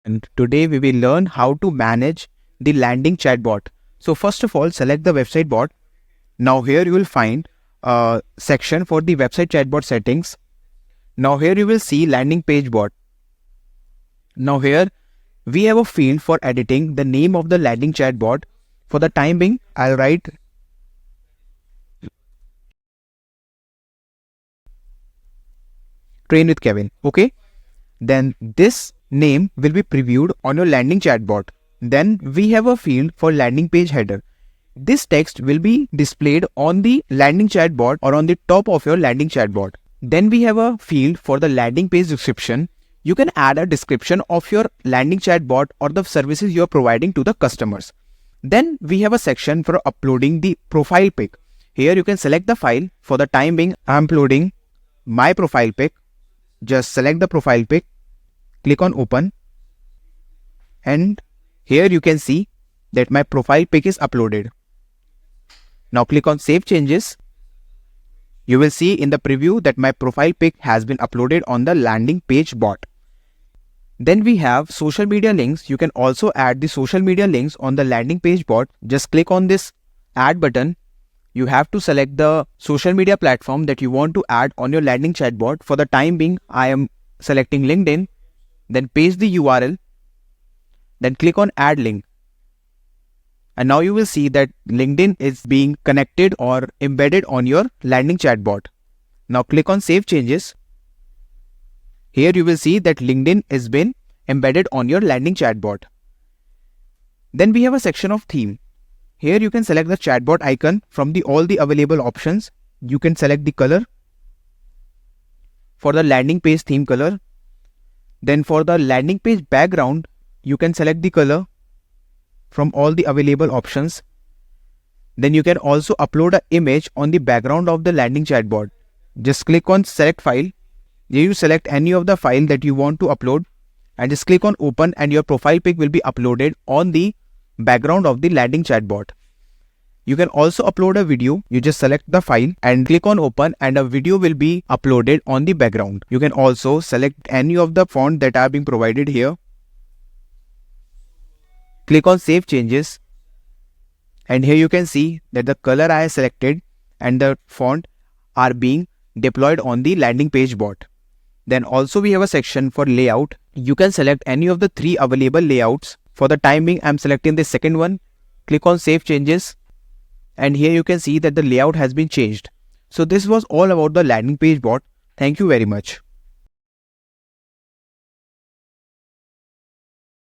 And today we will learn how to manage the landing chatbot. So first of all, select the website bot. Now here you will find a section for the website chatbot settings. Now here you will see landing page bot. Now here we have a field for editing the name of the landing chatbot. For the time being, I'll write train with Kevin. Okay. Then this name will be previewed on your landing chatbot. Then we have a field for landing page header. This text will be displayed on the landing chatbot or on the top of your landing chatbot. Then we have a field for the landing page description. You can add a description of your landing chatbot or the services you are providing to the customers. Then we have a section for uploading the profile pic. Here you can select the file. For the time being, I am uploading my profile pic. Just select the profile pic, click on open, and here you can see that my profile pic is uploaded. Now click on save changes. You will see in the preview that my profile pic has been uploaded on the landing page bot. Then we have social media links. You can also add the social media links on the landing page bot. Just click on this add button. You have to select the social media platform that you want to add on your landing chatbot. For the time being, I am selecting LinkedIn. Then paste the URL. Then click on add link. And now you will see that LinkedIn is being connected or embedded on your landing chatbot. Now click on save changes. Here you will see that LinkedIn has been embedded on your landing chatbot. Then we have a section of theme. Here you can select the chatbot icon from all the available options. You can select the color for the landing page theme color. Then for the landing page background, you can select the color from all the available options. Then you can also upload an image on the background of the landing chatbot. Just click on select file. Here you select any of the file that you want to upload and just click on open, and your profile pic will be uploaded on the background of the landing chatbot. You can also upload a video. You just select the file and click on open, and a video will be uploaded on the background. You can also select any of the font that are being provided here. Click on save changes, and here you can see that the color I have selected and the font are being deployed on the landing page bot. Then also we have a section for layout. You can select any of the 3 available layouts. For the time being, I am selecting the second one. Click on save changes, and here you can see that the layout has been changed. So this was all about the landing page bot. Thank you very much.